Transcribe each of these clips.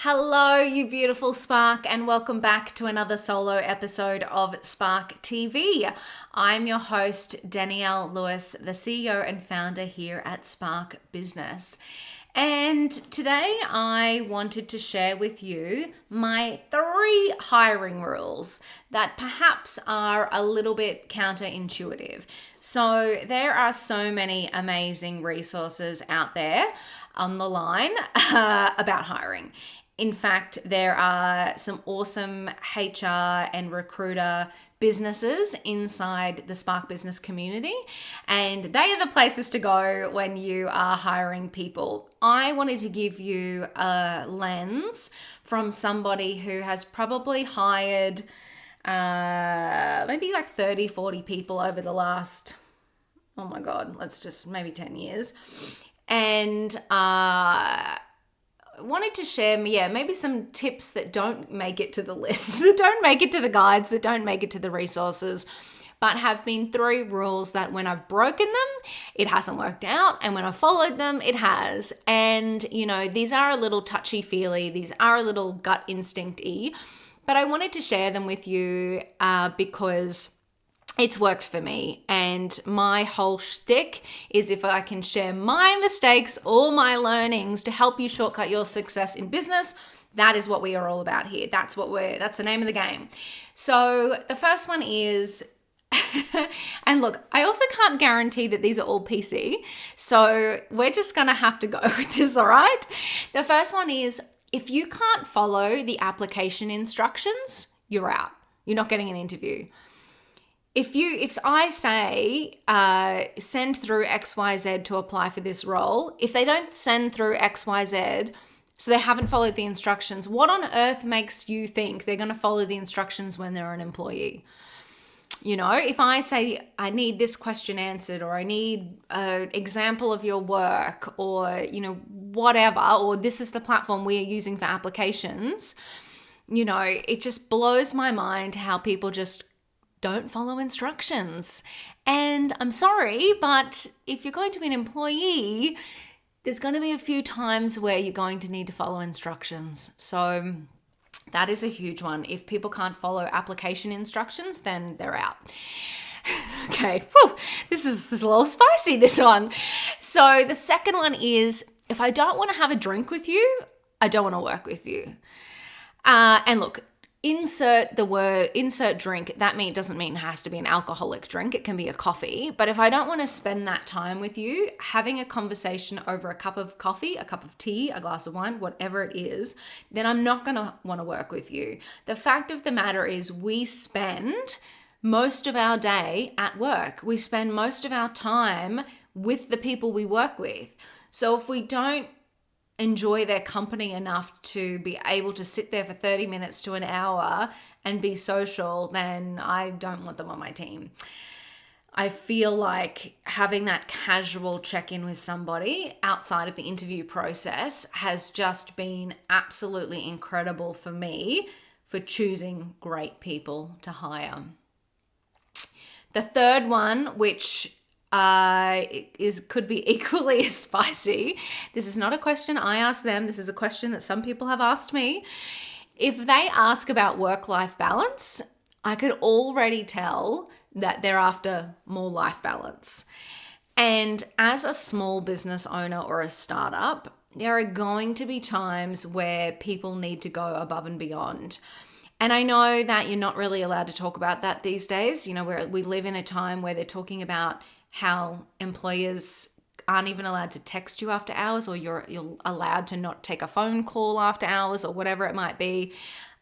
Hello, you beautiful Spark, and welcome back to another solo episode of Spark TV. I'm your host, Danielle Lewis, the CEO and founder here at Spark Business. And today I wanted to share with you my 3 hiring rules that perhaps are a little bit counterintuitive. So there are so many amazing resources out there on the line about hiring. In fact, there are some awesome HR and recruiter businesses inside the Spark Business community, and they are the places to go when you are hiring people. I wanted to give you a lens from somebody who has probably hired maybe like 30, 40 people over the last, maybe 10 years. And wanted to share, maybe some tips that don't make it to the list, that don't make it to the guides, that don't make it to the resources, but have been 3 rules that when I've broken them, it hasn't worked out. And when I've followed them, it has. And, these are a little touchy-feely. These are a little gut instinct-y. But I wanted to share them with you because it's worked for me, and my whole shtick is if I can share my mistakes or my learnings to help you shortcut your success in business, that is what we are all about here. That's the name of the game. So the first one is, and look, I also can't guarantee that these are all PC, so we're just gonna have to go with this, all right? The first one is, if you can't follow the application instructions, you're out. You're not getting an interview. If I say, send through XYZ to apply for this role, if they don't send through XYZ, so they haven't followed the instructions, what on earth makes you think they're going to follow the instructions when they're an employee? If I say, I need this question answered, or I need an example of your work, or, whatever, or this is the platform we are using for applications, it just blows my mind how people just don't follow instructions. And I'm sorry, but if you're going to be an employee, there's going to be a few times where you're going to need to follow instructions. So that is a huge one. If people can't follow application instructions, then they're out. Okay, this is a little spicy, this one. So the second one is, if I don't want to have a drink with you, I don't want to work with you. And look, insert drink. That doesn't mean it has to be an alcoholic drink. It can be a coffee. But if I don't want to spend that time with you, having a conversation over a cup of coffee, a cup of tea, a glass of wine, whatever it is, then I'm not going to want to work with you. The fact of the matter is, we spend most of our day at work. We spend most of our time with the people we work with. So if we don't enjoy their company enough to be able to sit there for 30 minutes to an hour and be social, then I don't want them on my team. I feel like having that casual check-in with somebody outside of the interview process has just been absolutely incredible for me for choosing great people to hire. The third one, which could be equally as spicy. This is not a question I ask them. This is a question that some people have asked me. If they ask about work-life balance, I could already tell that they're after more life balance. And as a small business owner or a startup, there are going to be times where people need to go above and beyond. And I know that you're not really allowed to talk about that these days. Where we live in a time where they're talking about how employers aren't even allowed to text you after hours, or you're allowed to not take a phone call after hours, or whatever it might be.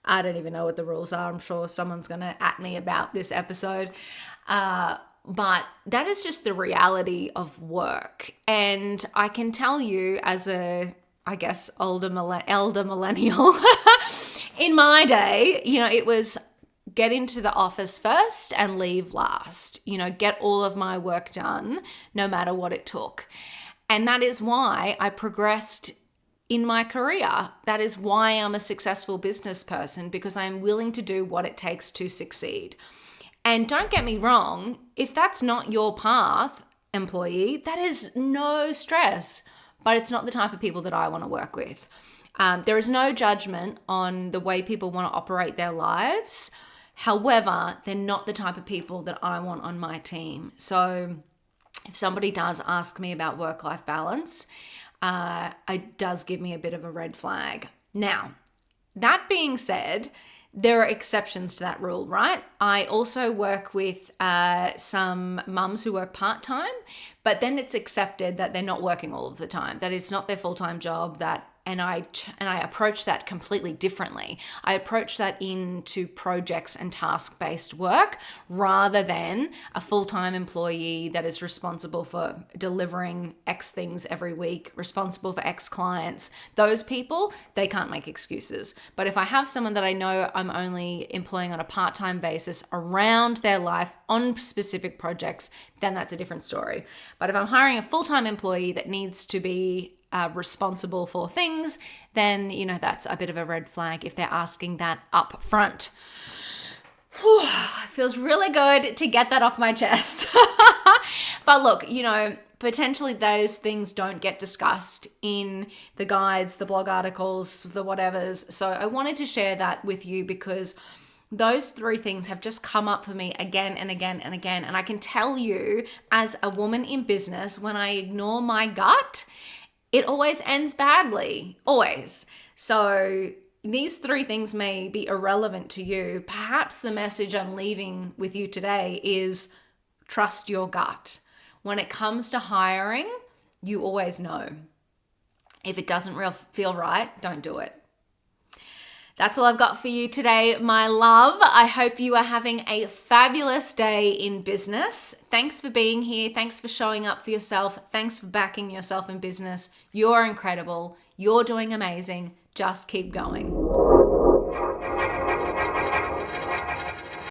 I don't even know what the rules are. I'm sure someone's going to at me about this episode. But that is just the reality of work. And I can tell you, as a, elder millennial, in my day, it was get into the office first and leave last, get all of my work done no matter what it took. And that is why I progressed in my career. That is why I'm a successful business person, because I'm willing to do what it takes to succeed. And don't get me wrong, if that's not your path, employee, that is no stress, but it's not the type of people that I want to work with. There is no judgment on the way people want to operate their lives. However, they're not the type of people that I want on my team. So if somebody does ask me about work-life balance, it does give me a bit of a red flag. Now, that being said, there are exceptions to that rule, right? I also work with some mums who work part-time, but then it's accepted that they're not working all of the time, that it's not their full-time job, and I approach that completely differently. I approach that into projects and task-based work rather than a full-time employee that is responsible for delivering X things every week, responsible for X clients. Those people, they can't make excuses. But if I have someone that I know I'm only employing on a part-time basis around their life on specific projects, then that's a different story. But if I'm hiring a full-time employee that needs to be responsible for things, then, that's a bit of a red flag if they're asking that up front. Whew, it feels really good to get that off my chest. But look, potentially those things don't get discussed in the guides, the blog articles, the whatevers. So I wanted to share that with you because those 3 things have just come up for me again and again and again. And I can tell you, as a woman in business, when I ignore my gut, it always ends badly, always. So these 3 things may be irrelevant to you. Perhaps the message I'm leaving with you today is trust your gut. When it comes to hiring, you always know. If it doesn't feel right, don't do it. That's all I've got for you today, my love. I hope you are having a fabulous day in business. Thanks for being here. Thanks for showing up for yourself. Thanks for backing yourself in business. You're incredible. You're doing amazing. Just keep going.